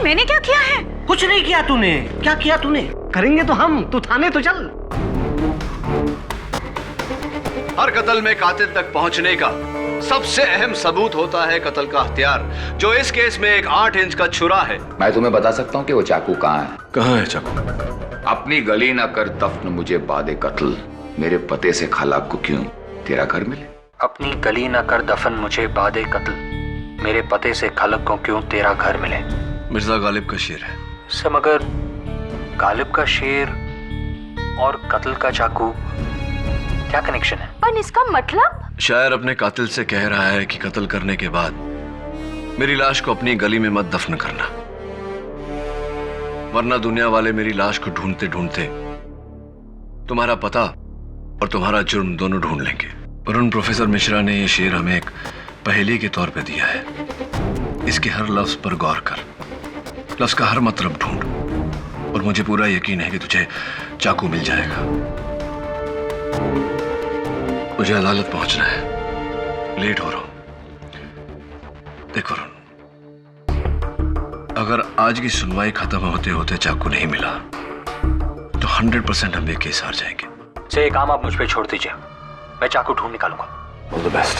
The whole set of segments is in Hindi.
मैंने क्या किया है? कुछ नहीं किया तूने। क्या किया तूने? करेंगे तो हम, तू थाने तो चल। हर कत्ल में कातिल तक पहुंचने का सबसे अहम सबूत होता है कत्ल का हथियार, जो इस केस में एक 8 इंच का छुरा है। मैं तुम्हें बता सकता हूँ कि वो चाकू कहाँ है। कहाँ है चाकू? अपनी गली न कर दफन मुझे बादे कत्ल, मेरे पते से खाला को क्यों तेरा घर मिले। अपनी गली न कर दफन मुझे बादे कत्ल, मेरे पते से खलक को क्यों तेरा घर मिले। मिर्जा गालिब का शेर है। सर मगर गालिब का शेर और कत्ल का चाकू क्या कनेक्शन है? पर इसका मतलब? शायर अपने कातिल से कह रहा है कि कत्ल करने के बाद मेरी लाश को अपनी गली में मत दफन करना, वरना दुनिया वाले मेरी लाश को ढूंढते ढूंढते तुम्हारा पता और तुम्हारा जुर्म दोनों ढूंढ लेंगे। वरुण प्रोफेसर मिश्रा ने यह शेर हमें एक पहेली के तौर पे दिया है। इसके हर लफ्ज पर गौर कर, लफ्ज का हर मतलब ढूंढ, और मुझे पूरा यकीन है कि तुझे चाकू मिल जाएगा। मुझे अदालत पहुंचना है, लेट हो रहा हूं। देखो वरुण, अगर आज की सुनवाई खत्म होते होते चाकू नहीं मिला तो 100% हम ये केस हार जाएंगे। से काम आप मुझ पे छोड़ दीजिए, मैं चाकू ढूंढ निकालूंगा। All the best.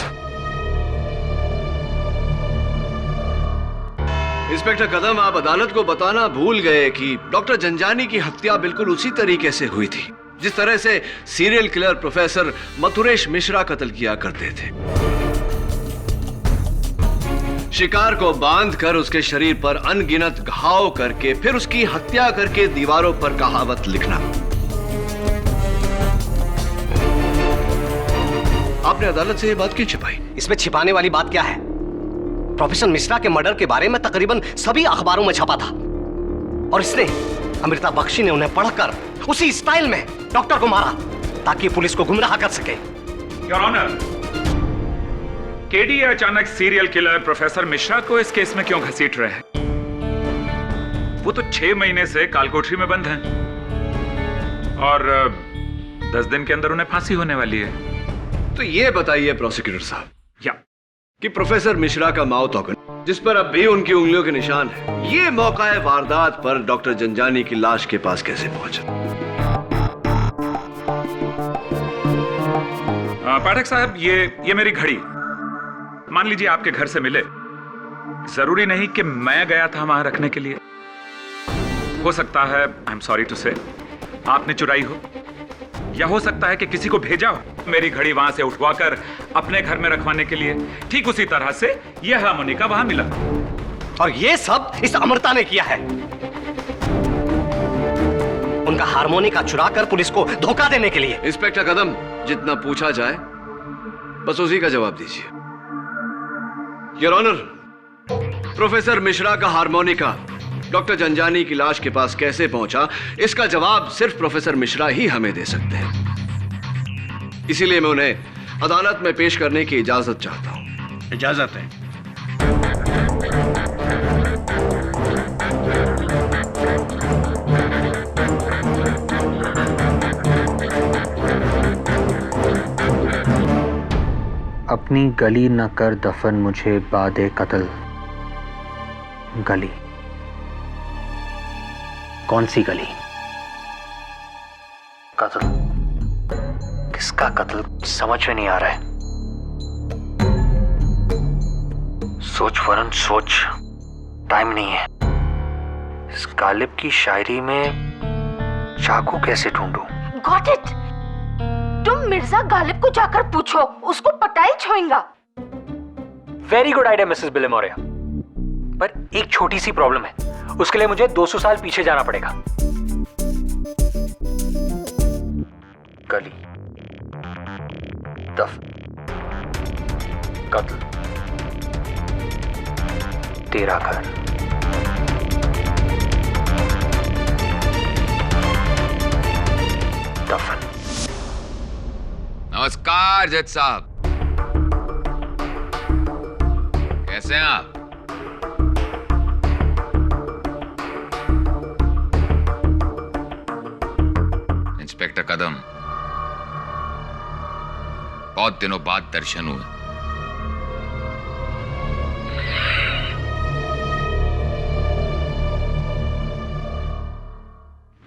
इंस्पेक्टर कदम, आप अदालत को बताना भूल गए कि डॉक्टर जंजानी की हत्या बिल्कुल उसी तरीके से हुई थी जिस तरह से serial killer professor Mathuresh Mishra कत्ल किया करते थे। शिकार को बांधकर उसके शरीर पर अनगिनत घाव करके फिर उसकी हत्या करके दीवारों पर कहावत लिखना। आपने अदालत से यह बात क्यों छिपाई? इसमें छिपाने वाली बात क्या है? प्रोफेसर मिश्रा के मर्डर के बारे में तकरीबन सभी अखबारों में छपा था, और इसने अमृता बख्शी ने उन्हें पढ़कर उसी स्टाइल में डॉक्टर को मारा ताकि पुलिस को गुमराह कर सके। योर ऑनर, केडी अचानक सीरियल किलर प्रोफेसर मिश्रा को इस केस में क्यों घसीट रहे हैं? वो तो 6 महीने से कालकोठरी में बंद हैं और 10 दिन के अंदर उन्हें फांसी होने वाली है। तो ये बताइए प्रोसिक्यूटर साहब या कि प्रोफेसर मिश्रा का माउथ ऑर्गन, जिस पर अब भी उनकी उंगलियों के निशान है, ये मौका वारदात पर डॉक्टर जंजानी की लाश के पास कैसे पहुंचा? पाठक साहब, ये मेरी घड़ी मान लीजिए आपके घर से मिले। जरूरी नहीं कि मैं गया था वहां रखने के लिए। हो सकता है, आई एम सॉरी टू से, आपने चुराई हो, या हो सकता है कि किसी को भेजा हो मेरी घड़ी वहां से उठवाकर अपने घर में रखवाने के लिए। ठीक उसी तरह से यह हार्मोनिका वहां मिला, और ये सब इस अमृता ने किया है, उनका हार्मोनिका चुराकर पुलिस को धोखा देने के लिए। इंस्पेक्टर कदम, जितना पूछा जाए बस उसी का जवाब दीजिए। योर ऑनर, प्रोफेसर मिश्रा का हार्मोनिका डॉक्टर जंजानी की लाश के पास कैसे पहुंचा, इसका जवाब सिर्फ प्रोफेसर मिश्रा ही हमें दे सकते हैं। इसीलिए मैं उन्हें अदालत में पेश करने की इजाजत चाहता हूं। इजाजत है। अपनी गली न कर दफन मुझे बादे कत्ल। गली? कौन सी गली? कत्ल? किसका कत्ल समझ में नहीं आ रहा है। सोच वरुण सोच, टाइम नहीं है। इस गालिब की शायरी में चाकू कैसे ढूंढूं? Got it. तुम मिर्जा गालिब को जाकर पूछो, उसको पता ही छोएगा। वेरी गुड आइडिया मिसेस बिलेमोरिया, पर एक छोटी सी प्रॉब्लम है, उसके लिए मुझे 200 साल पीछे जाना पड़ेगा। गली, दफन, कत्ल, तेरा घर। दफन। नमस्कार जज साहब, कैसे हैं आप? इंस्पेक्टर कदम, बहुत दिनों बाद दर्शन हुए।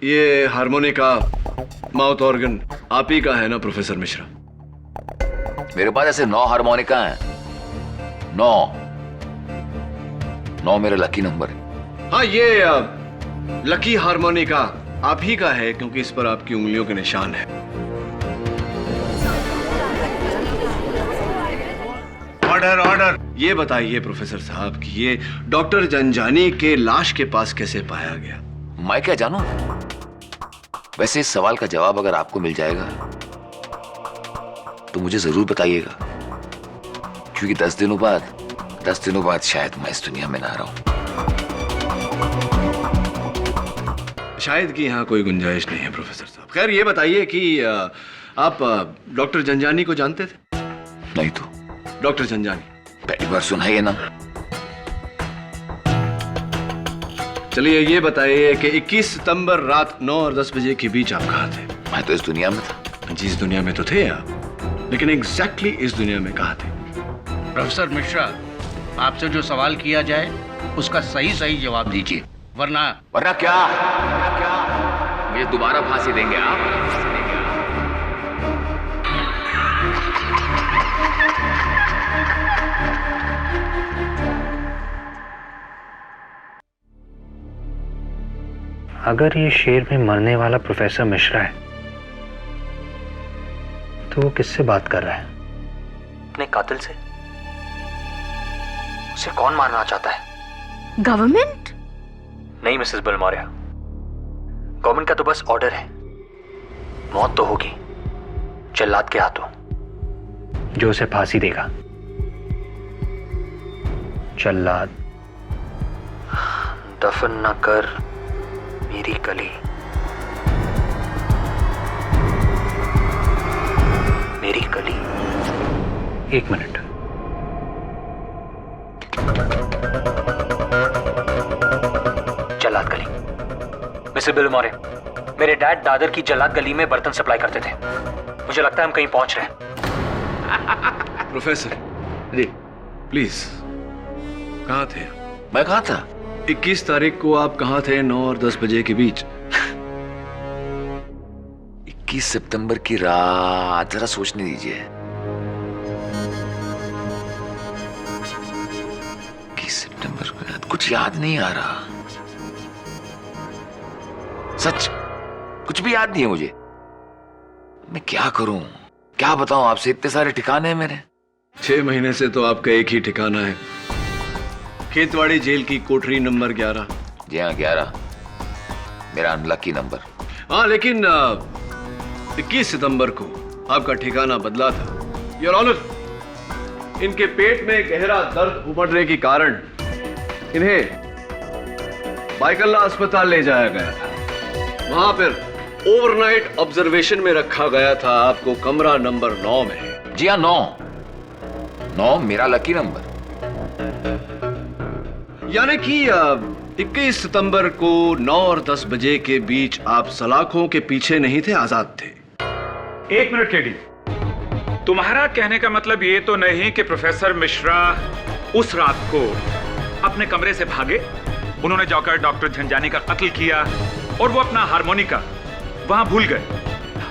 ये हारमोनिका, माउथ ऑर्गन आप ही का है ना प्रोफेसर मिश्रा? मेरे पास ऐसे 9 हारमोनिका हैं। 9 मेरा लकी नंबर है। हाँ, ये लकी हारमोनिका आप ही का है क्योंकि इस पर आपकी उंगलियों के निशान है। Order order. ये बताइए प्रोफेसर साहब कि ये डॉक्टर जंजानी के लाश के पास कैसे पाया गया? मैं क्या जानूं? वैसे इस सवाल का जवाब अगर आपको मिल जाएगा तो मुझे जरूर बताइएगा, क्योंकि 10 दिनों बाद शायद मैं इस दुनिया में ना रहूं। शायद कि यहाँ कोई गुंजाइश नहीं है प्रोफेसर साहब। खैर ये बताइए कि आप डॉक्टर जंजानी को जानते थे? नहीं तो डॉक्टर जंजानी पहली बार सुना है ये नाम। चलिए ये बताइए कि 21 सितंबर रात 9 और 10 बजे के बीच आप कहाँ थे? मैं तो इस दुनिया में था। जी, इस दुनिया में तो थे आप, लेकिन एग्जैक्टली इस दुनिया में कहाँ थे? प्रोफेसर मिश्रा, आपसे जो सवाल किया जाए उसका सही जवाब दीजिए, वरना क्या मुझे दोबारा फांसी देंगे आप? अगर ये शेर में मरने वाला प्रोफेसर मिश्रा है तो वो किससे बात कर रहा है? अपने कातिल से। उसे कौन मारना चाहता है? गवर्नमेंट? नहीं मिसेस बलमौरिया, गवर्नमेंट का तो बस ऑर्डर है। मौत तो होगी जल्लाद के हाथों, जो उसे फांसी देगा। जल्लाद दफन न कर मेरी कली, मेरी कली। 1 मिनट। जल्लाद गली। मिस्टर बिलमोरे, मेरे डैड दादर की जल्लाद गली में बर्तन सप्लाई करते थे। मुझे लगता है हम कहीं पहुंच रहे हैं। प्रोफेसर जी प्लीज, कहाँ थे? मैं कहा था 21 तारीख को आप कहाँ थे 9 और 10 बजे के बीच? 21 सितंबर की रात, जरा सोचने दीजिए। 21 सितंबर की रात, कुछ याद नहीं आ रहा। सच कुछ भी याद नहीं है मुझे। मैं क्या करूं, क्या बताऊं आपसे? इतने सारे ठिकाने हैं मेरे। 6 महीने से तो आपका एक ही ठिकाना है, खेतवाड़ी जेल की कोठरी नंबर 11। जी हाँ, 11 मेरा अनलकी नंबर। हाँ, लेकिन 21 सितंबर को आपका ठिकाना बदला था। योर ऑनर, इनके पेट में गहरा दर्द उमड़ने के कारण इन्हें बाइकल्ला अस्पताल ले जाया गया था। वहां पर ओवरनाइट ऑब्जर्वेशन में रखा गया था आपको कमरा नंबर 9 में। जी हाँ, 9 मेरा लकी नंबर। यानी कि 21 सितंबर को 9 और 10 बजे के बीच आप सलाखों के पीछे नहीं थे, आजाद थे। 1 मिनट केडी, तुम्हारा कहने का मतलब ये तो नहीं कि प्रोफेसर मिश्रा उस रात को अपने कमरे से भागे, उन्होंने जाकर डॉक्टर झंझानी का कत्ल किया और वो अपना हारमोनिका वहां भूल गए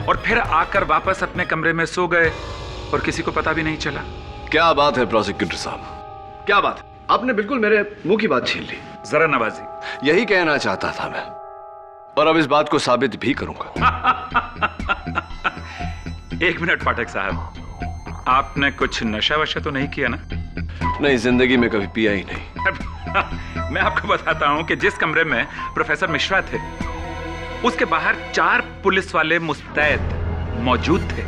और फिर आकर वापस अपने कमरे में सो गए और किसी को पता भी नहीं चला? क्या बात है प्रोसिक्यूटर साहब, क्या बात है? आपने बिल्कुल मेरे मुंह की बात छीन ली। जरा नवाजी, यही कहना चाहता था मैं, और अब इस बात को साबित भी करूंगा। 1 मिनट पाठक साहब, आपने कुछ नशा वशा तो नहीं किया ना? नहीं, जिंदगी में कभी पिया ही नहीं। मैं आपको बताता हूं कि जिस कमरे में प्रोफेसर मिश्रा थे उसके बाहर 4 पुलिस वाले मुस्तैद मौजूद थे।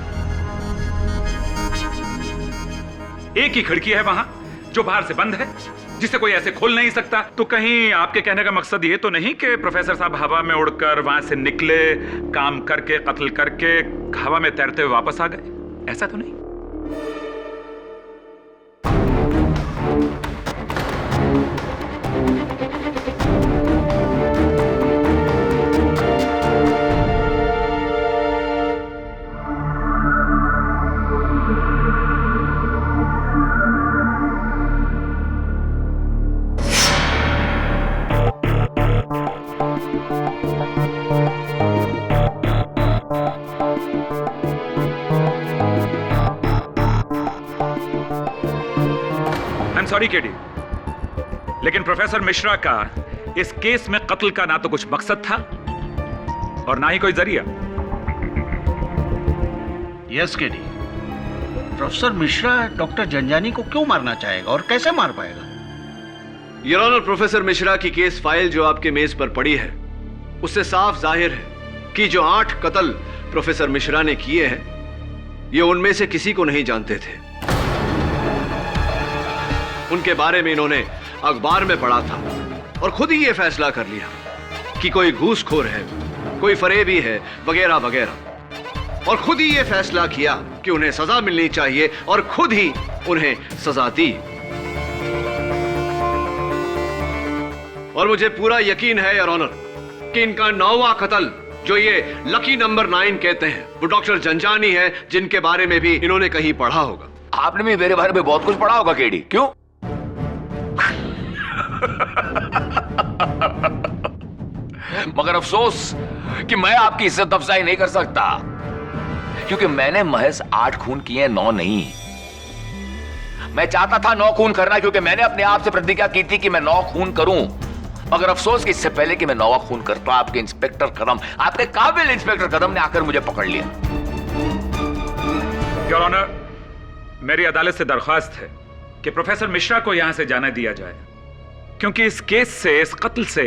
एक ही खिड़की है वहां जो बाहर से बंद है, जिसे कोई ऐसे खोल नहीं सकता। तो कहीं आपके कहने का मकसद ये तो नहीं कि प्रोफेसर साहब हवा में उड़कर वहां से निकले, काम करके, कत्ल करके हवा में तैरते हुए वापस आ गए? ऐसा तो नहीं? सॉरी केडी, लेकिन प्रोफेसर मिश्रा का इस केस में कत्ल का ना तो कुछ मकसद था और ना ही कोई जरिया। Yes KD, professor Mishra doctor Janjani को क्यों मारना चाहेगा और कैसे मार पाएगा? योर ऑनर, प्रोफेसर मिश्रा की केस फाइल जो आपके मेज पर पड़ी है, उससे साफ जाहिर है कि जो 8 कत्ल प्रोफेसर मिश्रा ने किए हैं, ये उनमें से किसी को नहीं जानते थे। उनके बारे में इन्होंने अखबार में पढ़ा था और खुद ही ये फैसला कर लिया कि कोई घूसखोर है, कोई फरेबी है, वगैरह वगैरह, और खुद ही ये फैसला किया कि उन्हें सजा मिलनी चाहिए और खुद ही उन्हें सजा दी। और मुझे पूरा यकीन है योर ऑनर कि इनका 9वां कत्ल, जो ये लकी नंबर 9 कहते हैं, वो डॉक्टर जंजानी है, जिनके बारे में भी इन्होंने कहीं पढ़ा होगा। आपने भी मेरे बारे में बहुत कुछ पढ़ा होगा केडी, क्यों? मगर अफसोस कि मैं आपकी इज्जत अफजाई नहीं कर सकता, क्योंकि मैंने महज 8 खून किए, 9 नहीं। मैं चाहता था 9 खून करना, क्योंकि मैंने अपने आप से प्रतिज्ञा की थी कि मैं 9 खून करूं। मगर अफसोस कि इससे पहले कि मैं 9वां खून करता, आपके इंस्पेक्टर कदम, आपके काबिल इंस्पेक्टर कदम ने आकर मुझे पकड़ लिया। योर ऑनर, मेरी अदालत से दरख्वास्त है कि प्रोफेसर मिश्रा को यहां से जाने दिया जाए, क्योंकि इस केस से, इस कत्ल से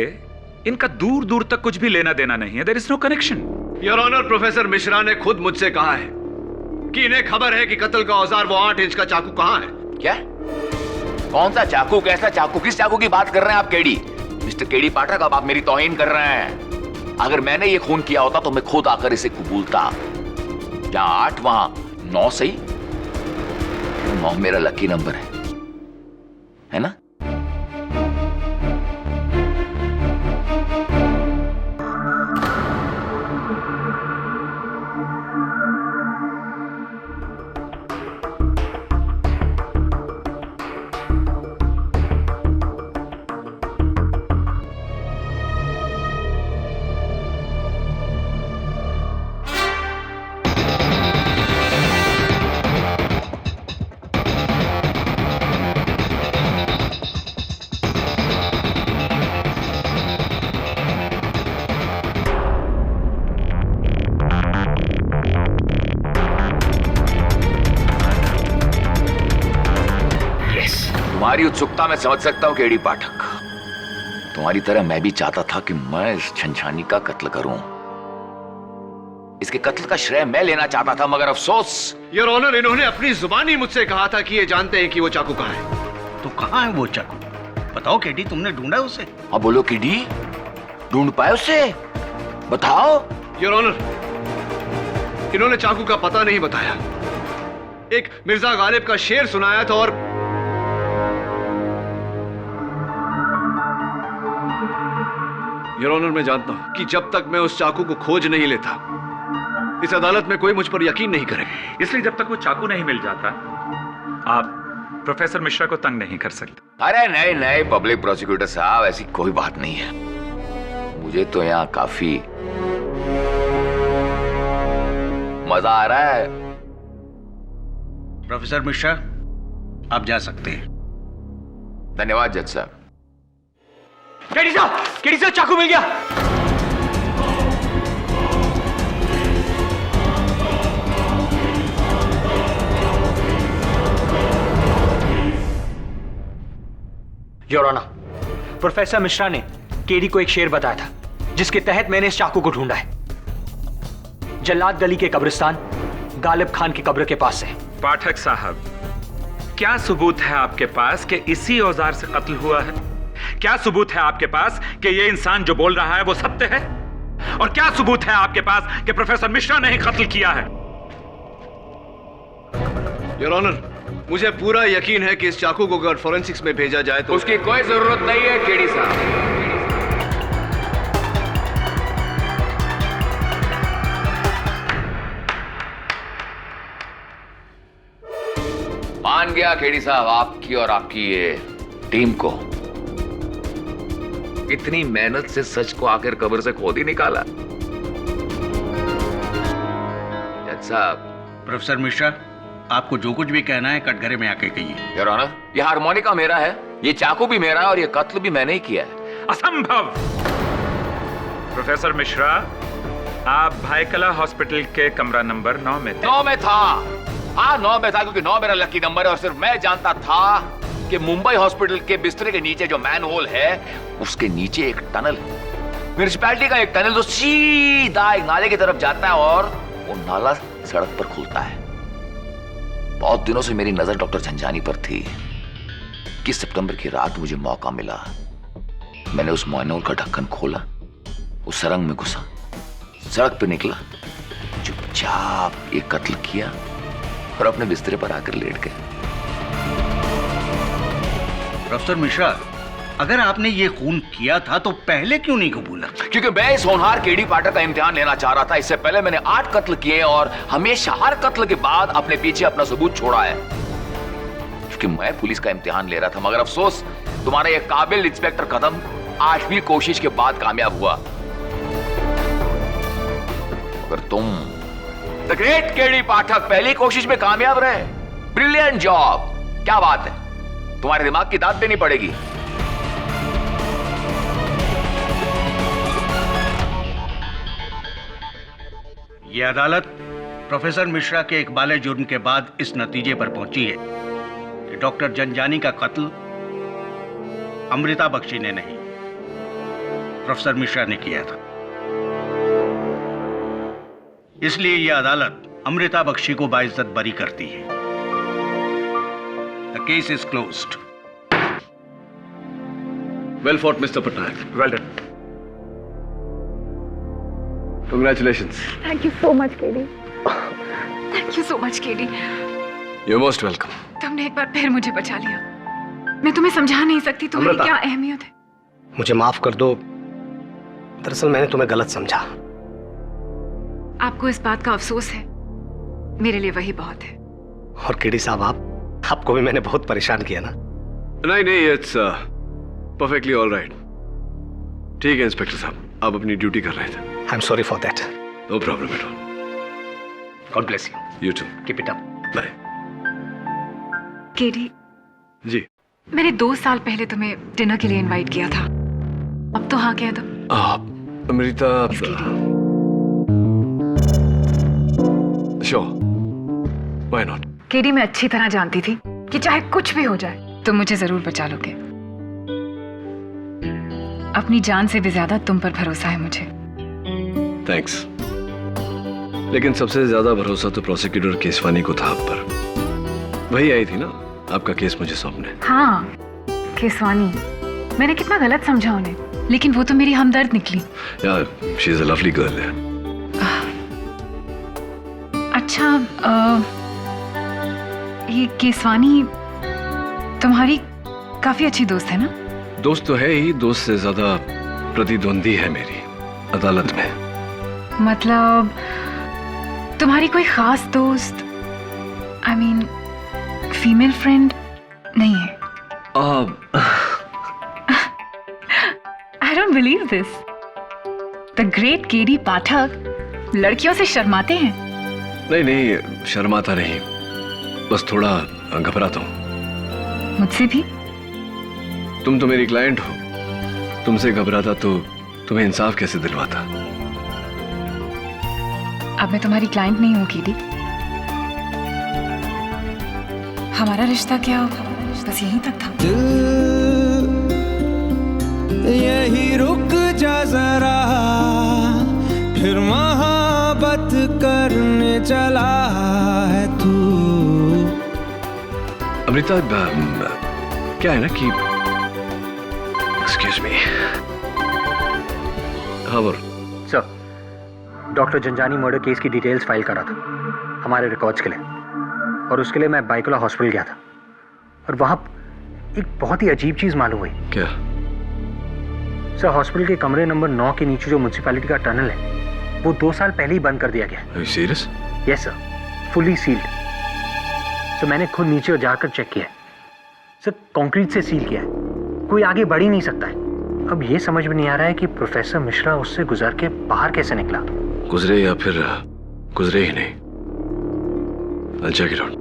इनका दूर दूर तक कुछ भी लेना देना नहीं है। There is no connection. Your honour, professor Mishra ने खुद मुझसे कहा है कि इन्हें खबर है कि कत्ल का औजार, वो 8 इंच का चाकू कहां है। क्या? कौन सा चाकू, कैसा चाकू, किस चाकू की बात कर रहे हैं आप केडी? मिस्टर केडी पाठक, अब आप मेरी तौहीन कर रहे हैं। अगर मैंने ये खून किया होता तो मैं खुद आकर इसे कबूलता। जहां 8 वहां 9 सही। 9 मेरा लकी नंबर है ना? तुम्हारी उत्सुकता मैं समझ सकता हूं केडी पाठक। तुम्हारी तरह मैं भी चाहता था कि मैं इस झंझानी का कत्ल करूं। इसके कत्ल का श्रेय मैं लेना चाहता था, मगर अफसोस। योर ऑनर, इन्होंने अपनी जुबानी मुझसे कहा था कि ये जानते हैं कि वो चाकू कहां है। तो कहां है वो चाकू? बताओ केडी, तुमने ढूंढा उसे? हाँ बोलो केडी, ढूंढ पाए उसे? बताओ। योर ऑनर, इन्होंने चाकू का पता नहीं बताया। एक मिर्जा गालिब का शेर सुनाया था और योर ऑनर, मैं जानता हूं कि जब तक मैं उस चाकू को खोज नहीं लेता, इस अदालत में कोई मुझ पर यकीन नहीं करेगा। इसलिए जब तक वो चाकू नहीं मिल जाता, आप प्रोफेसर मिश्रा को तंग नहीं कर सकते। अरे नहीं नहीं पब्लिक प्रोसिक्यूटर साहब, ऐसी कोई बात नहीं है। मुझे तो यहाँ काफी मजा आ रहा है। प्रोफेसर मिश्रा, आप जा सकते हैं। धन्यवाद जज साहब। केडी साहब, चाकू मिल गया। योर ऑनर, प्रोफेसर मिश्रा ने केडी को एक शेर बताया था, जिसके तहत मैंने इस चाकू को ढूंढा है। जल्लाद गली के कब्रिस्तान गालिब खान की कब्र के पास है। पाठक साहब, क्या सबूत है आपके पास कि इसी औजार से कत्ल हुआ है? क्या सबूत है आपके पास कि यह इंसान जो बोल रहा है वो सत्य है? और क्या सबूत है आपके पास कि प्रोफेसर मिश्रा ने ही कत्ल किया है? योर ऑनर, मुझे पूरा यकीन है कि इस चाकू को अगर फोरेंसिक्स में भेजा जाए तो उसकी कोई जरूरत नहीं है केडी साहब। मान गया केडी साहब आपकी और आपकी ये टीम को। इतनी मेहनत से सच को आखिर कब्र से खोद ही निकाला। जज साहब। प्रोफेसर मिश्रा, आपको जो कुछ भी कहना है कटघरे में आके कहिए। योर ऑनर, ये हारमोनिका मेरा है, ये चाकू भी मेरा है और ये कत्ल भी मैंने ही किया है। असंभव। प्रोफेसर मिश्रा, आप भाईकला हॉस्पिटल के कमरा नंबर 9 में थे। 9 में था। हाँ 9 में था, क्योंकि 9 मेरा लकी नंबर है और सिर्फ मैं जानता था कि मुंबई हॉस्पिटल के बिस्तरे के नीचे जो मैन होल है उसके नीचे एक टनल है, म्युनिसिपैलिटी का एक टनल जो सीधा एक नाले की तरफ जाता है और वो नाला सड़क पर खुलता है। बहुत दिनों से मेरी नजर डॉक्टर झंझानी पर थी कि सितंबर की रात मुझे मौका मिला। मैंने उस मैनहोल का ढक्कन खोला, उस सुरंग में घुसा, सड़क पे निकला, चुपचाप एक कत्ल किया और अपने बिस्तरे पर आकर लेट गए। प्रोफेसर मिश्रा, अगर आपने ये खून किया था तो पहले क्यों नहीं कबूला? क्योंकि मैं इस होनहार केडी पाठक का इम्तिहान लेना चाह रहा था। इससे पहले मैंने 8 कत्ल किए और हमेशा हर कत्ल के बाद अपने पीछे अपना सबूत छोड़ा है, क्योंकि मैं पुलिस का इम्तिहान ले रहा था। मगर अफसोस, तुम्हारा ये काबिल इंस्पेक्टर कदम 8वीं कोशिश के बाद कामयाब हुआ। मगर तुम द ग्रेट केडी पाठक पहली कोशिश में कामयाब रहे। Brilliant job. क्या बात है, तुम्हारे दिमाग की दाद देनी पड़ेगी। ये अदालत प्रोफेसर मिश्रा के इकबाले जुर्म के बाद इस नतीजे पर पहुंची है कि डॉक्टर जंजानी का कत्ल अमृता बख्शी ने नहीं, प्रोफेसर मिश्रा ने किया था। इसलिए यह अदालत अमृता बख्शी को बाइज्जत बरी करती है। The case is closed. Well fought mister Patnaik. Well done. Congratulations. Thank you so much KD. Thank you so much KD. You're most welcome. तुमने एक बार फिर मुझे बचा लिया। मैं तुम्हें समझा नहीं सकती तुम्हारी अमृता। क्या अहमियत है। मुझे माफ कर दो, दरअसल मैंने तुम्हें गलत समझा। आपको इस बात का अफसोस है, मेरे लिए वही बहुत है। और केडी साहब, आपको भी मैंने बहुत परेशान किया ना। नहीं, इट्स परफेक्टली ऑल राइट। ठीक है इंस्पेक्टर साहब, आप अपनी ड्यूटी कर रहे थे। I am sorry for that. No problem at all. God bless you. You too. Keep it up. Bye. KD, ji. मैंने 2 साल पहले तुम्हें डिनर के लिए इनवाइट किया था, अब तो हाँ कह दो। Amrita, sure, why not. KD, मैं अच्छी तरह जानती थी कि चाहे कुछ भी हो जाए तुम मुझे जरूर बचा लोगे। अपनी जान से भी ज्यादा तुम पर भरोसा है मुझे। थैंक्स। लेकिन सबसे ज्यादा भरोसा तो प्रोसिक्यूटर केसवानी को था आप पर। वही आई थी ना आपका केस मुझे सौंपने। हाँ, केसवानी। मैंने कितना गलत समझा उन्हें, लेकिन वो तो मेरी हमदर्द निकली। यार, she is a lovely girl है। अच्छा, ये केसवानी तुम्हारी काफी अच्छी दोस्त है ना? दोस्त तो है ही, दोस्त से ज्यादा प्रतिद्वंदी है मेरी अदालत में। मतलब तुम्हारी कोई खास दोस्त, आई मीन फीमेल फ्रेंड नहीं है? I don't believe this. The great KD Pathak लड़कियों से शर्माते हैं? नहीं, शर्माता नहीं, बस थोड़ा घबराता हूँ। मुझसे भी? तुम तो मेरी क्लाइंट हो, तुमसे घबराता तो तुम्हें इंसाफ कैसे दिलवाता। अब मैं तुम्हारी क्लाइंट नहीं हूँ केडी। हमारा रिश्ता क्या बस यहीं तक था। यही रुक जा जरा, फिर मोहब्बत करने चला है तू। अमृता, क्या है ना कि एक्सक्यूज मी। हाँ बोल। Sir, doctor Zanjani murder case की डिटेल्स फाइल करा था हमारे रिकॉर्ड्स के लिए, और उसके लिए मैं बाइकोला हॉस्पिटल गया था और वहां एक बहुत ही अजीब चीज मालूम हुई। क्या? सर, हॉस्पिटल के कमरे नंबर 9 के नीचे जो म्युनिसिपैलिटी का टनल है वो 2 साल पहले ही बंद कर दिया गया। Are you serious? Yes sir, fully sealed. Sir, मैंने खुद नीचे जाकर चेक किया है सर, कंक्रीट से सील किया है, कोई आगे बढ़ ही नहीं सकता है। अब ये समझ में नहीं आ रहा है कि प्रोफेसर मिश्रा उससे गुजर के बाहर कैसे निकला। गुजरे या फिर गुजरे ही नहीं। I'll check it out.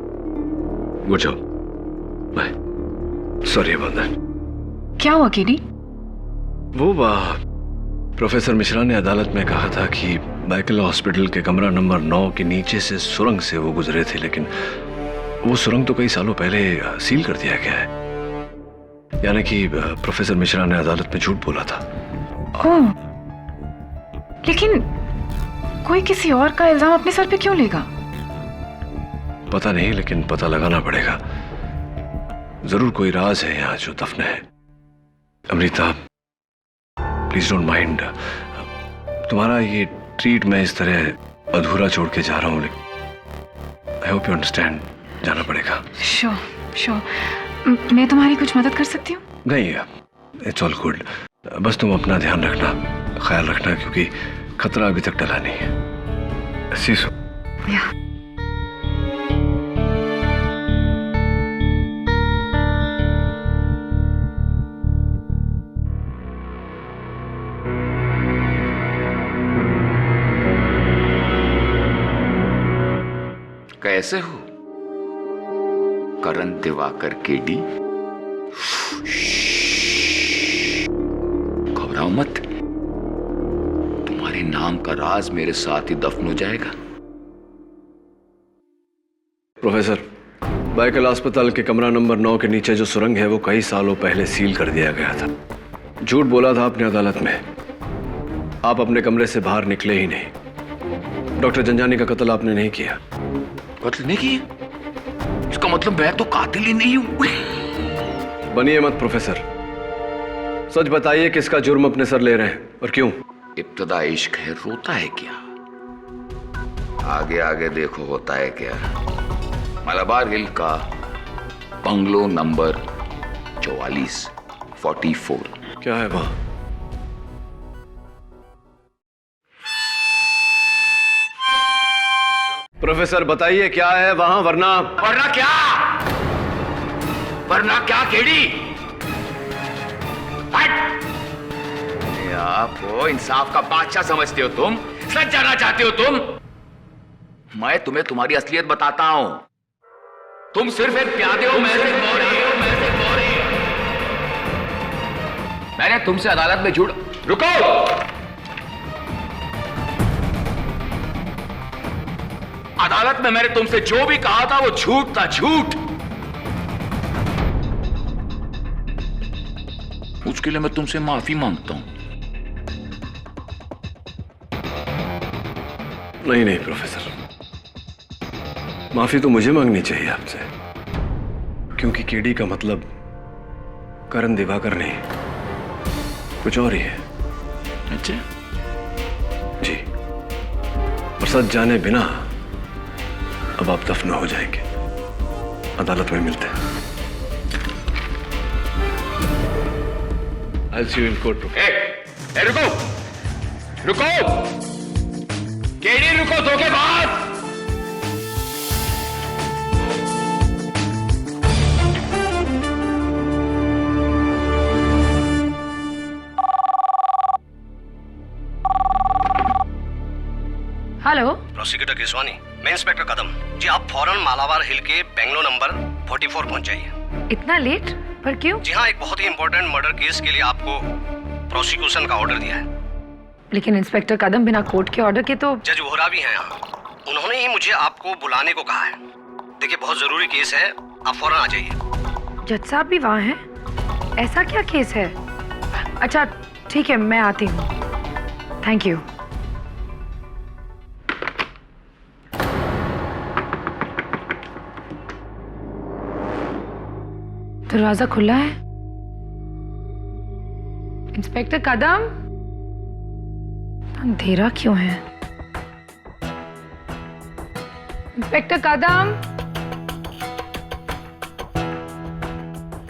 Good job, bye. Sorry Bandhan. क्या हुआ केडी? वो प्रोफेसर मिश्रा ने अदालत में कहा था कि बैकल हॉस्पिटल के कमरा नंबर 9 के नीचे से सुरंग से वो गुजरे थे, लेकिन वो सुरंग तो कई सालों पहले सील कर दिया गया है। यानी कि प्रोफेसर मिश्रा ने अदालत में झूठ बोला था। ओह, लेकिन कोई किसी और का इल्जाम अपने सर पे क्यों लेगा? पता नहीं, लेकिन पता लगाना पड़ेगा। जरूर कोई राज है यहाँ जो दफन है। Amrita, please don't mind. तुम्हारा ये ट्रीट मैं इस तरह अधूरा छोड़ के जा रहा हूँ, लेकिन आई होप यू अंडरस्टैंड। जाना पड़ेगा। Sure sure. मैं तुम्हारी कुछ मदद कर सकती हूँ? नहीं, इट्स ऑल गुड। बस तुम अपना ध्यान रखना, ख्याल रखना, क्योंकि खतरा अभी तक टला नहीं है। सीसो। या। कैसे हो करण दिवाकर केडी? घबराओ मत, तुम्हारे नाम का राज मेरे साथ ही दफन हो जाएगा। प्रोफेसर, बैकल अस्पताल के कमरा नंबर 9 के नीचे जो सुरंग है वो कई सालों पहले सील कर दिया गया था। झूठ बोला था आपने अदालत में। आप अपने कमरे से बाहर निकले ही नहीं। डॉक्टर जंजानी का कत्ल आपने नहीं किया। कत्ल नहीं किया? इसका मतलब मैं तो कातिल ही नहीं हूं। बनिए मत प्रोफेसर, सच बताइए किसका जुर्म अपने सर ले रहे हैं और क्यों? इब्तदा इश्क है, रोता है क्या? आगे आगे देखो होता है क्या। मलाबार हिल का बंगलो नंबर 44। क्या है वहां? प्रोफेसर बताइए क्या है वहां, वरना क्या? वरना क्या केडी? आपको इंसाफ का बादशाह समझते हो तुम? सच जाना चाहते हो तुम? मैं तुम्हें तुम्हारी असलियत बताता हूं। तुम सिर्फ एक प्यादे हो, मैं सिर्फ मोरी। मैंने तुमसे अदालत में झूठ। रुको! अदालत में मैंने तुमसे जो भी कहा था वो झूठ था, झूठ। उसके लिए मैं तुमसे माफी मांगता हूं। नहीं प्रोफेसर, माफी तो मुझे मांगनी चाहिए आपसे, क्योंकि केडी का मतलब करण दिवाकर नहीं, कुछ और ही है। अच्छा जी, और सच जाने बिना अब आप दफन हो जाएंगे। अदालत में मिलते हैं। I'll see you in court. रुको रुको, केडी रुको, धोखेबाज! हेलो, प्रोसिक्यूटर केसवानी, मैं इंस्पेक्टर कदम जी। आप फौरन मालाबार हिल के बेंगलो नंबर 44 पहुंच जाइए। इतना लेट? पर क्यों? जी हाँ, एक बहुत ही इंपॉर्टेंट मर्डर केस के लिए आपको प्रोसिक्यूशन का ऑर्डर दिया है। लेकिन इंस्पेक्टर कदम, बिना कोर्ट के ऑर्डर के तो। जज वोहरा भी हैं यहाँ, उन्होंने ही मुझे आपको बुलाने को कहा है। देखिए, बहुत जरूरी केस है, आप फौरन आ जाइए। जज साहब भी वहाँ हैं? ऐसा क्या केस है? अच्छा ठीक है, मैं आती हूँ। Thank you. दरवाजा खुला है। इंस्पेक्टर कदम, अंधेरा क्यों है? इंस्पेक्टर कदम,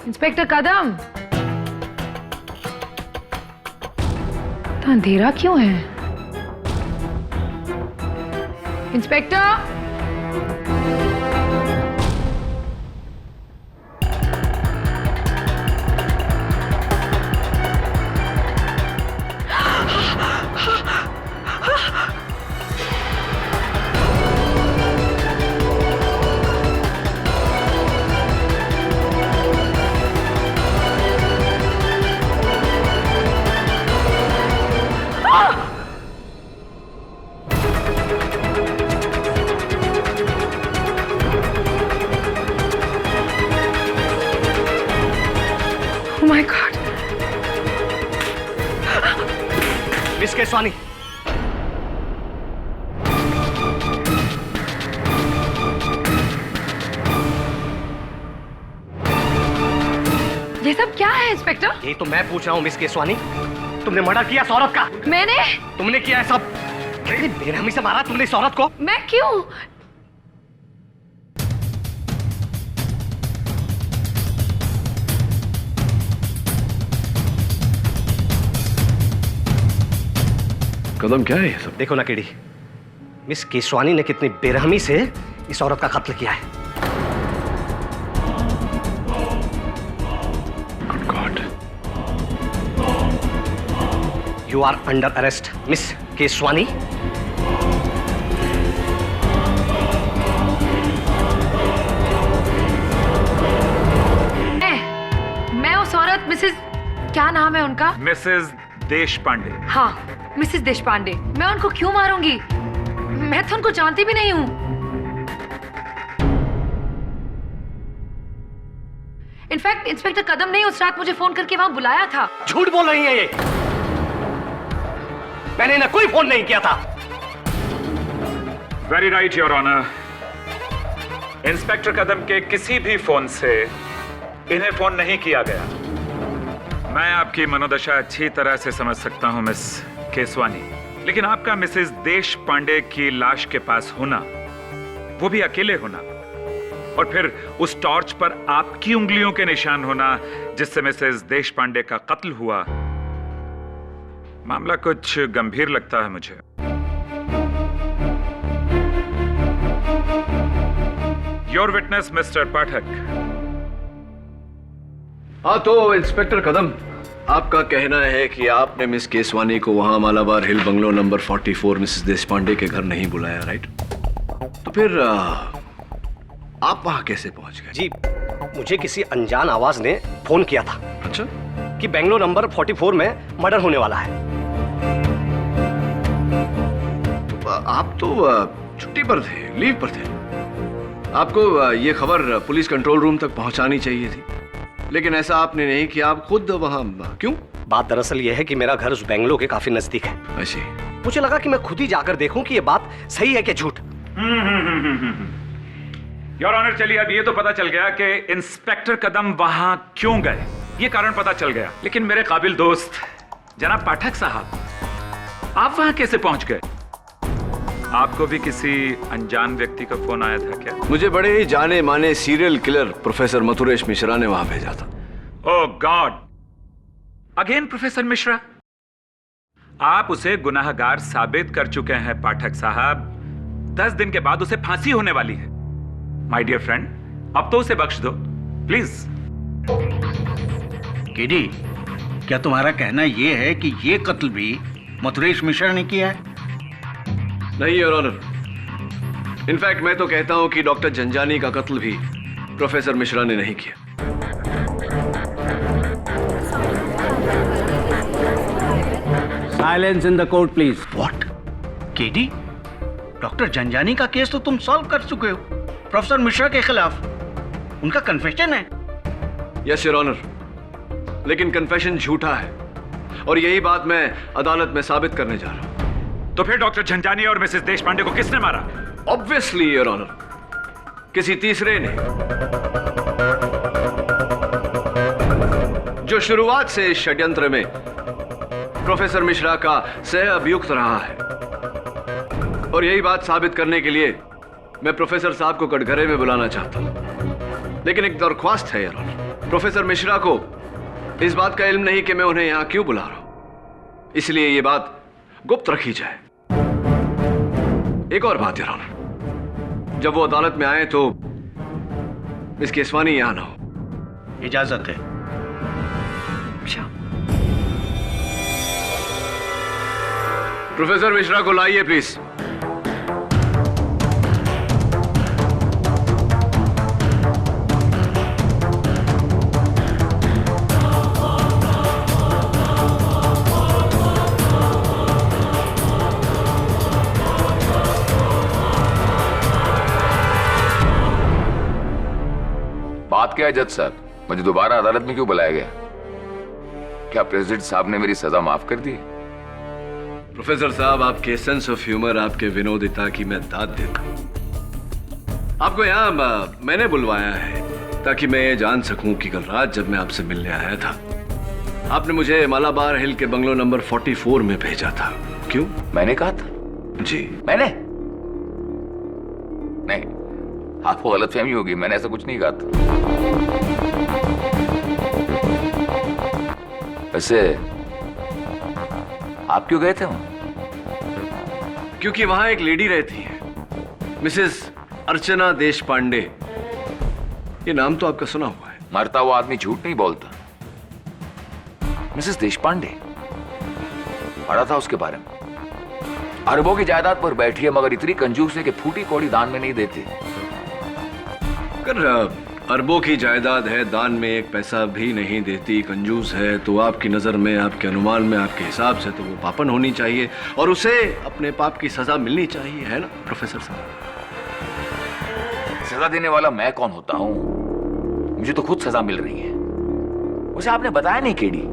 इंस्पेक्टर कदम, तो अंधेरा क्यों है? इंस्पेक्टर, मिस केसवानी, ये सब क्या है इंस्पेक्टर? यही तो मैं पूछ रहा हूँ मिस केसवानी, तुमने मर्डर किया इस औरत का? मैंने? तुमने किया है सब? कितनी बेरहमी से मारा तुमने इस औरत को? मैं क्यों? कदम क्या है ये सब? देखो ना केडी, मिस केसवानी ने कितनी बेरहमी से इस औरत का कत्ल किया है। Good god. You are under arrest miss Keswani. मैं उस औरत मिसेस, क्या नाम है उनका? मिसेस देश पांडे। हाँ, मिसेस देशपांडे। मैं उनको क्यों मारूंगी? मैं तो उनको जानती भी नहीं हूँ। इनफैक्ट इंस्पेक्टर कदम ने उस रात मुझे फोन करके वहां बुलाया था। झूठ बोल रही है ये, मैंने इन्हें कोई फोन नहीं किया था। Very right your honour. Inspector Kadam के किसी भी फोन से इन्हें फोन नहीं किया गया। मैं आपकी मनोदशा अच्छी तरह से समझ सकता हूं मिस केसवानी, लेकिन आपका मिसेस देश पांडे की लाश के पास होना, वो भी अकेले होना, और फिर उस टॉर्च पर आपकी उंगलियों के निशान होना जिससे मिसेस देश पांडे का कत्ल हुआ, मामला कुछ गंभीर लगता है मुझे। योर विटनेस मिस्टर पाठक। हाँ तो इंस्पेक्टर कदम, आपका कहना है कि आपने मिस केसवानी को वहां मालाबार हिल बंगलो नंबर 44 मिसेस देशपांडे के घर नहीं बुलाया, राइट? तो फिर आप वहां कैसे पहुंच गए? जी, मुझे किसी अनजान आवाज ने फोन किया था। अच्छा, कि बेंगलोर नंबर 44 में मर्डर होने वाला है। तो आप तो छुट्टी पर थे, लीव पर थे। आपको ये खबर पुलिस कंट्रोल रूम तक पहुंचानी चाहिए थी, लेकिन ऐसा आपने नहीं किया। आप खुद वहां क्यों? बात दरअसल यह है कि मेरा घर उस बेंगलोर के काफी नजदीक है। ऐसे मुझे लगा कि मैं खुद ही जाकर देखूं कि ये बात सही है कि झूठ। योर ऑनर, चलिए अब ये तो पता चल गया कि इंस्पेक्टर कदम वहां क्यों गए, ये कारण पता चल गया। लेकिन मेरे काबिल दोस्त जनाब पाठक साहब, आप वहां कैसे पहुंच गए? आपको भी किसी अनजान व्यक्ति का फोन आया था क्या? मुझे बड़े ही जाने माने serial killer professor Mathuresh Mishra ने वहां भेजा था। ओह गॉड, अगेन प्रोफेसर मिश्रा। आप उसे गुनाहगार साबित कर चुके हैं पाठक साहब। 10 दिन के बाद उसे फांसी होने वाली है। माय डियर फ्रेंड, अब तो उसे बख्श दो प्लीज। केडी, क्या तुम्हारा कहना यह है कि ये कत्ल भी मथुरेश मिश्रा ने किया है? नहीं योर ऑनर, इनफैक्ट मैं तो कहता हूं कि डॉक्टर जंजानी का कत्ल भी प्रोफेसर मिश्रा ने नहीं किया। Silence in the court please. What? KD, doctor Janjani का केस तो तुम सॉल्व कर चुके हो प्रोफेसर मिश्रा के खिलाफ। उनका कन्फेशन है। यस योर ऑनर, लेकिन कन्फेशन झूठा है और यही बात मैं अदालत में साबित करने जा रहा हूं। तो फिर डॉक्टर झंझानी और मिसेस देशपांडे को किसने मारा? ऑब्वियसली योर ऑनर, किसी तीसरे ने, जो शुरुआत से इस षड्यंत्र में प्रोफेसर मिश्रा का सह अभियुक्त रहा है। और यही बात साबित करने के लिए मैं प्रोफेसर साहब को कटघरे में बुलाना चाहता हूं। लेकिन एक दरख्वास्त है योर ऑनर, प्रोफेसर मिश्रा को इस बात का इल्म नहीं कि मैं उन्हें यहां क्यों बुला रहा हूं, इसलिए यह बात गुप्त रखी जाए। एक और बात योर ऑनर, जब वो अदालत में आए तो मिस केसवानी यहां ना हो। इजाजत है। प्रोफेसर मिश्रा को लाइए प्लीज। बात क्या है जज साहब, मुझे दोबारा अदालत में क्यों बुलाया गया? क्या प्रेसिडेंट साहब ने मेरी सजा माफ कर दी? प्रोफेसर साहब, आपके सेंस ऑफ ह्यूमर, आपके विनोदिता की मैं दाद देता हूं। आपको यहाँ मैंने बुलवाया है ताकि मैं ये जान सकूं कि कल रात जब मैं आपसे मिलने आया था, आपने मुझे मालाबार हिल के बंगलो नंबर 44 में भेजा था। क्यों? मैंने कहा था? जी। मैंने नहीं, आपको गलतफहमी होगी, मैंने ऐसा कुछ नहीं कहा था। वैसे आप क्यों गए थे वहां? क्योंकि वहां एक लेडी रहती है, मिसेस अर्चना देश पांडे। ये नाम तो आपका सुना हुआ है। मरता हुआ आदमी झूठ नहीं बोलता। मिसेस देशपांडे, पढ़ा था उसके बारे में। अरबों की जायदाद पर बैठी है, मगर इतनी कंजूस है कि फूटी कौड़ी दान में नहीं देती। अगर अरबों की जायदाद है, दान में एक पैसा भी नहीं देती, कंजूस है, तो आपकी नजर में, आपके अनुमान में, आपके हिसाब से तो वो पापन होनी चाहिए और उसे अपने पाप की सजा मिलनी चाहिए, है ना प्रोफेसर साहब? सजा देने वाला मैं कौन होता हूं? मुझे तो खुद सजा मिल रही है। उसे आपने बताया नहीं केडी,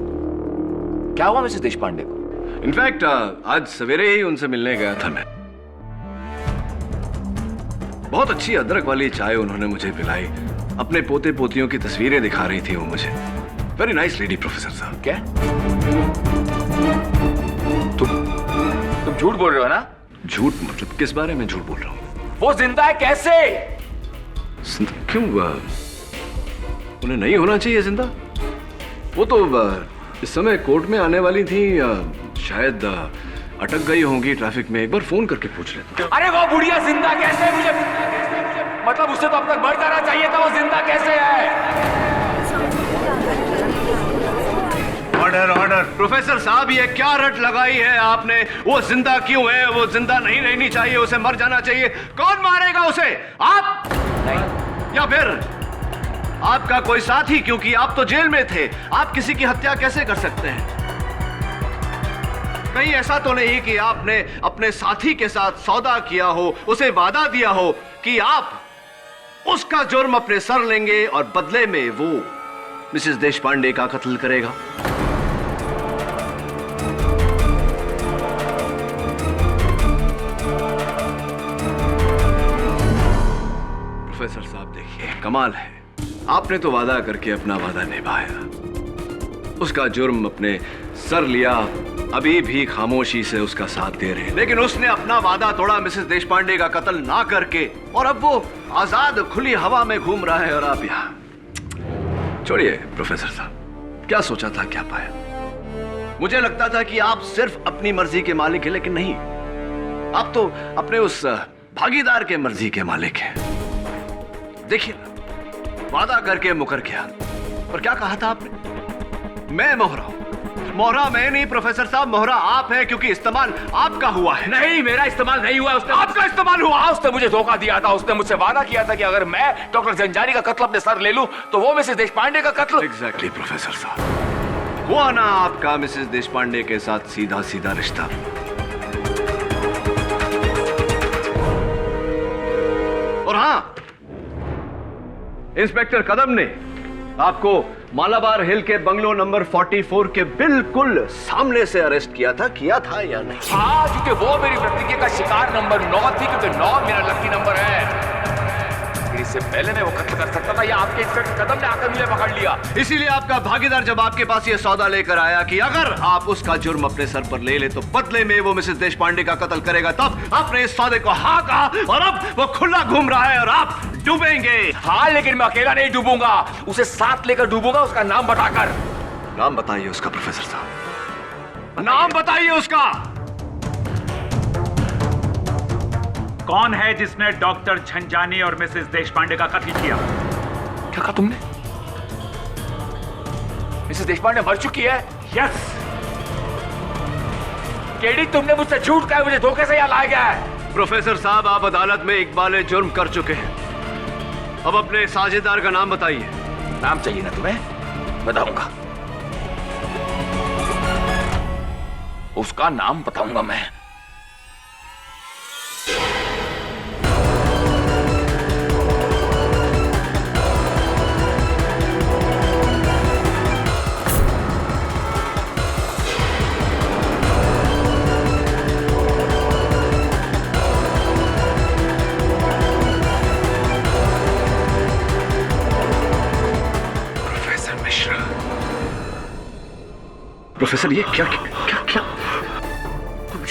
क्या हुआ मिसेस देशपांडे को? इनफैक्ट आज सवेरे ही उनसे मिलने गया था मैं। बहुत अच्छी अदरक वाली चाय उन्होंने मुझे पिलाई। अपने पोते पोतियों की तस्वीरें दिखा रही थी वो मुझे। वेरी नाइस लेडी प्रोफेसर साहब। क्या तुम झूठ बोल रहे हो ना? झूठ मतलब किस बारे में झूठ बोल रहा हूँ? वो जिंदा है कैसे? क्यों? उन्हें नहीं होना चाहिए जिंदा। वो तो इस समय कोर्ट में आने वाली थी, शायद अटक गई होंगी ट्रैफिक में। एक बार फोन करके पूछ लेता। अरे वो बुढ़िया जिंदा कैसे? मुझे मतलब उससे तो अब तक मर जाना चाहिए था, वो जिंदा कैसे है? Order order. प्रोफेसर साहब, ये क्या रट लगाई है आपने? वो जिंदा क्यों है? वो जिंदा नहीं रहनी चाहिए, उसे मर जाना चाहिए। कौन मारेगा उसे? आप? नहीं। या फिर आपका कोई साथी? क्योंकि आप तो जेल में थे, आप किसी की हत्या कैसे कर सकते हैं? कहीं ऐसा तो नहीं कि आपने अपने साथी के साथ सौदा किया हो, उसे वादा दिया हो कि आप उसका जुर्म अपने सर लेंगे और बदले में वो मिसेस देशपांडे का कत्ल करेगा? प्रोफेसर साहब देखिए, कमाल है, आपने तो वादा करके अपना वादा निभाया, उसका जुर्म अपने सर लिया, अभी भी खामोशी से उसका साथ दे रहे हैं। लेकिन उसने अपना वादा तोड़ा मिसेस देशपांडे का कत्ल ना करके, और अब वो आजाद खुली हवा में घूम रहा है और आप यहां। छोड़िए प्रोफेसर साहब, क्या सोचा था, क्या पाया? मुझे लगता था कि आप सिर्फ अपनी मर्जी के मालिक हैं, लेकिन नहीं, आप तो अपने उस भागीदार के मर्जी के मालिक हैं। देखिए, वादा करके मुकर गया, और क्या कहा था आपने? मैं मोहरा हूं। मोहरा मैं नहीं प्रोफेसर साहब, मोहरा आप हैं, क्योंकि इस्तेमाल आपका हुआ है। नहीं, मेरा इस्तेमाल नहीं हुआ, उसने आपका इस्तेमाल हुआ। उसने मुझे धोखा दिया था। उसने मुझसे वादा किया था कि अगर मैं डॉक्टर जंजानी का कत्ल अपने सर ले लूं तो वो मिसेस देशपांडे का कत्ल। एग्जैक्टली प्रोफेसर साहब, हुआ ना आपका मिसेस देशपांडे के साथ सीधा सीधा रिश्ता। और हां, इंस्पेक्टर कदम ने आपको मालाबार हिल के बंगलो नंबर 44 के बिल्कुल सामने से अरेस्ट किया था या नहीं? हाँ, क्योंकि वो मेरी प्रतिज्ञा का शिकार नंबर 9 थी, क्योंकि 9 मेरा लकी नंबर है। इससे पहले मैं वो कत्ल कर सकता था, या आपके इंस्पेक्टर कदम ने आकर मुझे पकड़ लिया। इसीलिए आपका भागीदार जब आपके पास ये सौदा लेकर आया कि अगर आप उसका जुर्म अपने सर पर ले ले तो बदले में वो मिसेस देशपांडे का कत्ल करेगा, तब आपने इस सौदे को हाँ कहा, और अब वो खुला घूम रहा है और आप डूबेंगे। हाँ, लेकिन मैं अकेला नहीं डूबूंगा, उसे साथ लेकर डूबूंगा, उसका नाम बताकर। नाम बताइए उसका प्रोफेसर साहब, नाम बताइए उसका। कौन है जिसने डॉक्टर झंझानी और मिसेस देशपांडे का कत्ल किया? क्या कहा तुमने? मिसेस देशपांडे मर चुकी है? यस। केडी, तुमने मुझसे झूठ कहा, मुझे धोखे से यहाँ लाया गया है। प्रोफेसर साहब, आप अदालत में इकबाल जुर्म कर चुके हैं, अब अपने साझेदार का नाम बताइए। नाम चाहिए ना तुम्हें? बताऊंगा, उसका नाम बताऊंगा मैं। प्रोफेसर ये क्या क्या क्या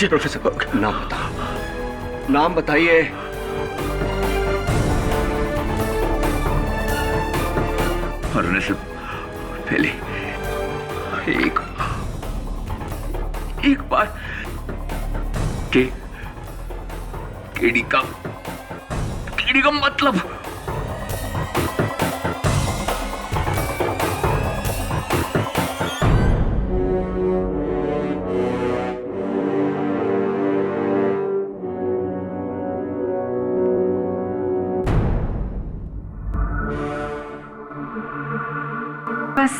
प्रोफेसर नाम बताओ, नाम बताइए। मरने से पहले एक बार केडी का मतलब बस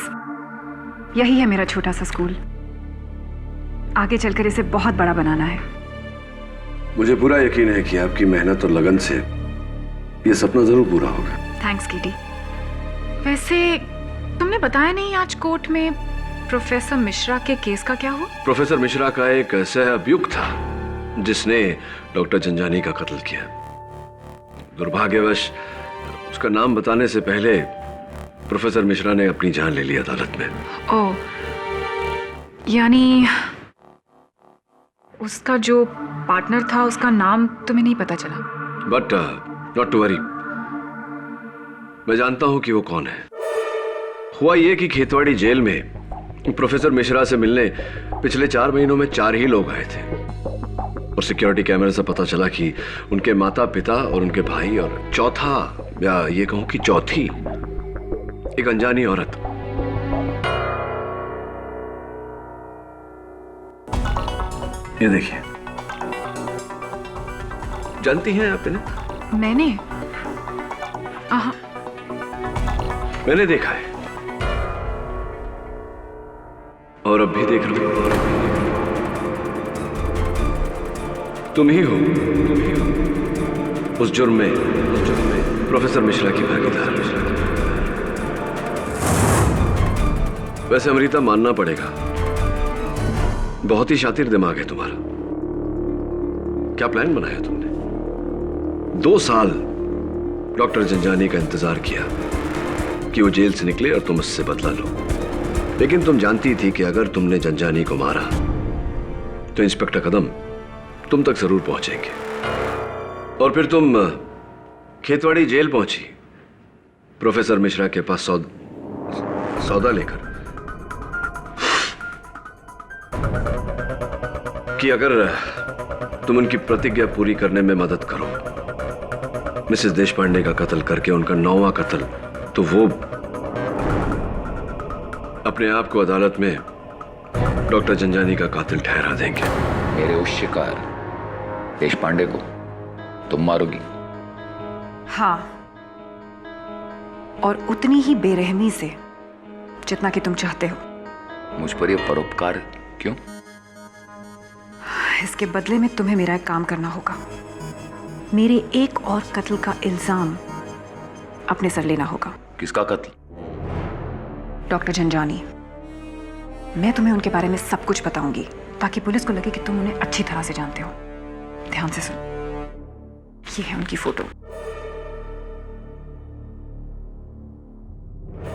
यही है मेरा छोटा सा स्कूल। आगे चलकर इसे बहुत बड़ा बनाना है। मुझे पूरा यकीन है कि आपकी मेहनत और लगन से ये सपना जरूर पूरा होगा। Thanks KD. वैसे तुमने बताया नहीं आज कोर्ट में प्रोफेसर मिश्रा के केस का क्या हुआ? प्रोफेसर मिश्रा का एक सह अभियुक्त था जिसने डॉक्टर जंजानी का कत्ल किया। दुर्भाग्यवश उसका नाम बताने से पहले प्रोफेसर मिश्रा ने अपनी जान ले ली अदालत में। ओह, यानी उसका जो पार्टनर था उसका नाम तुम्हें नहीं पता चला? बट नॉट टू वरी, मैं जानता हूं कि वो कौन है। हुआ ये कि खेतवाड़ी जेल में प्रोफेसर मिश्रा से मिलने पिछले 4 महीनों में 4 ही लोग आए थे और सिक्योरिटी कैमरे से पता चला कि उनके माता पिता और उनके भाई और चौथा या ये कहूं कि चौथी एक अनजानी औरत। ये देखिए, जानती हैं आप इन्हें? मैंने देखा है और अब भी देख रहा हूं। तुम ही हो उस जुर्म में प्रोफेसर मिश्रा की भागीदार। वैसे अमृता मानना पड़ेगा, बहुत ही शातिर दिमाग है तुम्हारा। क्या प्लान बनाया तुमने? 2 साल डॉक्टर जंजानी का इंतजार किया कि वो जेल से निकले और तुम उससे बदला लो। लेकिन तुम जानती थी कि अगर तुमने जंजानी को मारा तो इंस्पेक्टर कदम तुम तक जरूर पहुंचेंगे और फिर तुम खेतवाड़ी जेल पहुंची प्रोफेसर मिश्रा के पास सौदा लेकर कि अगर तुम उनकी प्रतिज्ञा पूरी करने में मदद करो, मिसेस देशपांडे का कत्ल करके उनका 9वां कत्ल, तो वो अपने आप को अदालत में डॉक्टर जंजानी का कातिल ठहरा देंगे। मेरे उस शिकार देशपांडे को तुम मारोगी? हाँ, और उतनी ही बेरहमी से जितना कि तुम चाहते हो। मुझ पर यह परोपकार क्यों? इसके बदले में तुम्हें मेरा एक काम करना होगा। मेरे एक और कत्ल का इल्जाम अपने सर लेना होगा। किसका कत्ल? डॉक्टर जंजानी। मैं तुम्हें उनके बारे में सब कुछ बताऊंगी ताकि पुलिस को लगे कि तुम उन्हें अच्छी तरह से जानते हो। ध्यान से सुन, ये है उनकी फोटो।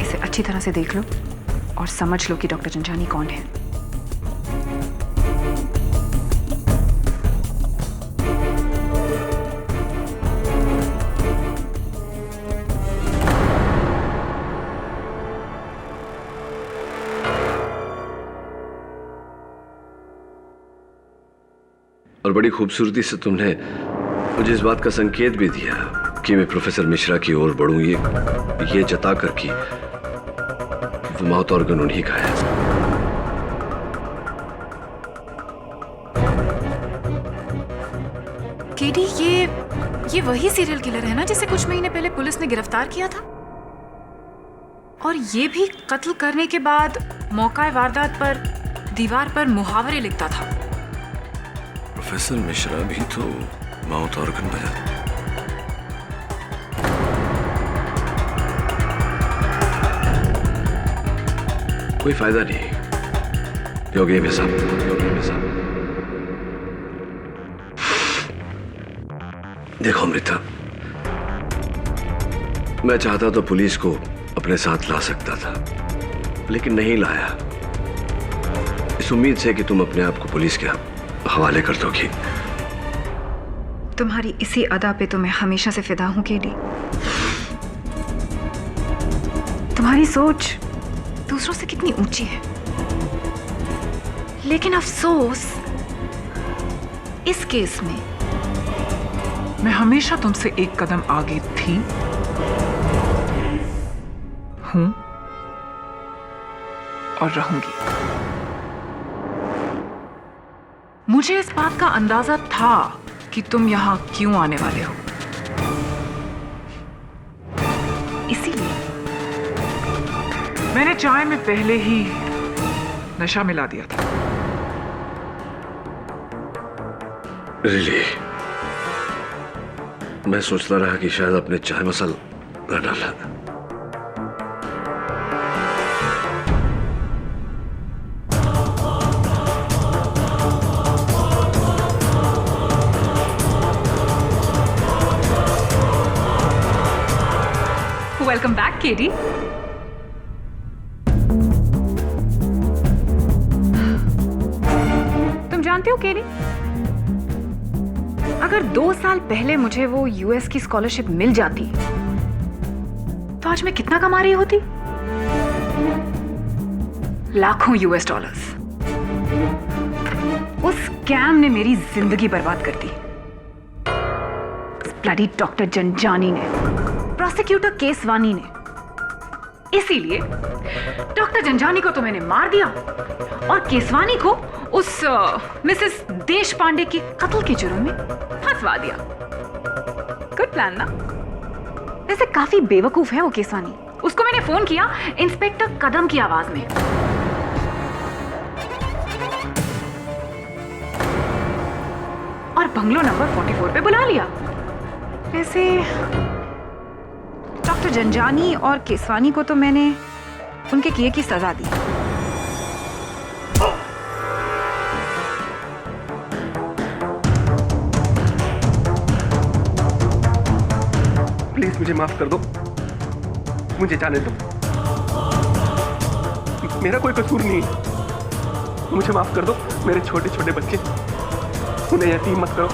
इसे अच्छी तरह से देख लो और समझ लो कि डॉक्टर जंजानी कौन है। और बड़ी खूबसूरती से तुमने मुझे इस बात का संकेत भी दिया कि मैं प्रोफेसर मिश्रा की ओर बढ़ूं, ये जता कर कि वो माउथ ऑर्गन उन्हीं का है। केडी, ये वही सीरियल किलर है ना जिसे कुछ महीने पहले पुलिस ने गिरफ्तार किया था? और ये भी कत्ल करने के बाद मौका वारदात पर दीवार पर मुहावरे लिखता था। प्रोफेसर मिश्रा भी तो माउथ ऑर्गन बजाते। कोई फायदा नहीं। योगी में सब देखो अमृता, मैं चाहता तो पुलिस को अपने साथ ला सकता था, लेकिन नहीं लाया। इस उम्मीद से कि तुम अपने आप को पुलिस के हवाले कर दोगी। तुम्हारी इसी अदा पे तो मैं हमेशा से फिदा हूं केडी। तुम्हारी सोच दूसरों से कितनी ऊंची है, लेकिन अफसोस इस केस में मैं हमेशा तुमसे एक कदम आगे थी, हूं और रहूंगी। मुझे इस बात का अंदाजा था कि तुम यहां क्यों आने वाले हो, इसीलिए मैंने चाय में पहले ही नशा मिला दिया था। रिली, मैं सोचता रहा कि शायद अपने चाय मसाला न डाला। Welcome back KD. तुम जानते हो केडी, अगर 2 साल पहले मुझे वो यूएस की स्कॉलरशिप मिल जाती तो आज मैं कितना कमा रही होती? लाखों यूएस डॉलर्स। उस स्कैम ने मेरी जिंदगी बर्बाद कर दी। ब्लडी डॉक्टर जंजानी ने, प्रोसिक्यूटर केसवानी ने। इसीलिए डॉक्टर जंजानी को तो मैंने मार दिया और केसवानी को उस मिसेस देश पांडे के कत्ल के जुर्म में फंसवा दिया। गुड प्लान ना? वैसे काफी बेवकूफ है वो केसवानी। उसको मैंने फोन किया इंस्पेक्टर कदम की आवाज में। और बंगलो नंबर 44 पे बुला लिया। वैसे डॉक्टर जंजानी और केसवानी को तो मैंने उनके किए की सजा दी। प्लीज मुझे माफ कर दो, मुझे जाने दो। मेरा कोई कसूर नहीं है, मुझे माफ कर दो। मेरे छोटे छोटे बच्चे, उन्हें यतीम मत करो।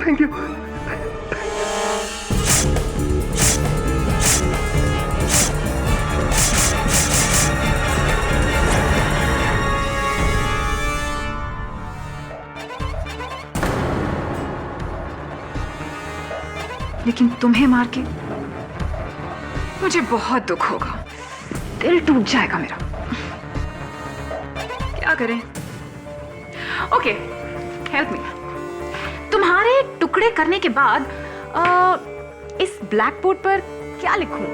Thank you. लेकिन तुम्हें मार के मुझे बहुत दुख होगा, दिल टूट जाएगा मेरा। क्या करें? Okay, help me. तुम्हारे टुकड़े करने के बाद इस ब्लैक बोर्ड पर क्या लिखूं?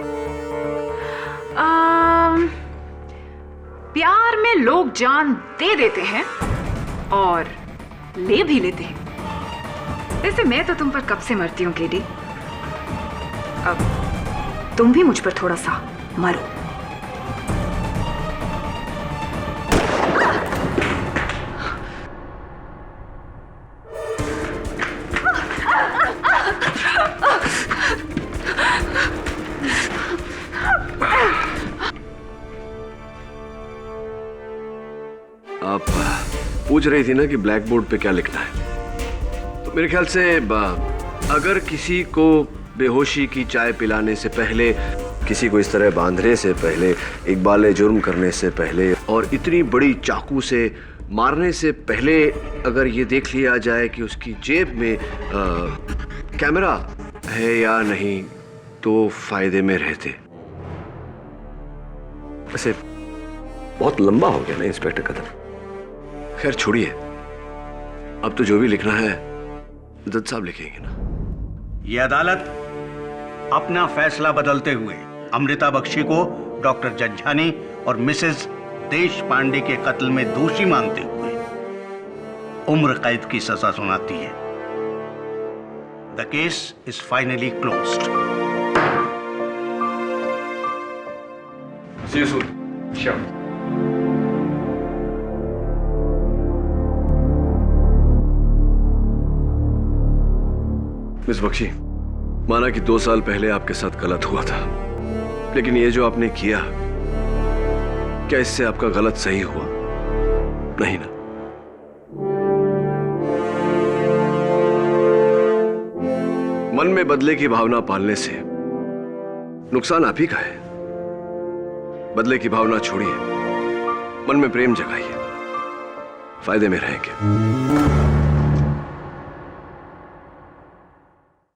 प्यार में लोग जान दे देते हैं और ले भी लेते हैं। वैसे मैं तो तुम पर कब से मरती हूँ केडी, अब तुम भी मुझ पर थोड़ा सा मरो। आप पूछ रही थी ना कि ब्लैक बोर्ड पे क्या लिखना है, तो मेरे ख्याल से अगर किसी को बेहोशी की चाय पिलाने से पहले, किसी को इस तरह बांधने से पहले, इकबाल जुर्म करने से पहले और इतनी बड़ी चाकू से मारने से पहले अगर ये देख लिया जाए कि उसकी जेब में कैमरा है या नहीं, तो फायदे में रहते। वैसे बहुत लंबा हो गया ना इंस्पेक्टर कदम। खैर छोड़िए, अब तो जो भी लिखना है जज साहब लिखेंगे ना। ये अदालत अपना फैसला बदलते हुए अमृता बख्शी को डॉक्टर जंजानी और मिसेस देश पांडे के कत्ल में दोषी मानते हुए उम्र कैद की सजा सुनाती है। The case is finally closed. See you soon. Sure. Miss Bakshi, माना कि 2 साल पहले आपके साथ गलत हुआ था, लेकिन ये जो आपने किया, क्या इससे आपका गलत सही हुआ? नहीं ना? मन में बदले की भावना पालने से नुकसान आप ही का है। बदले की भावना छोड़िए, मन में प्रेम जगाइए, फायदे में रहेंगे।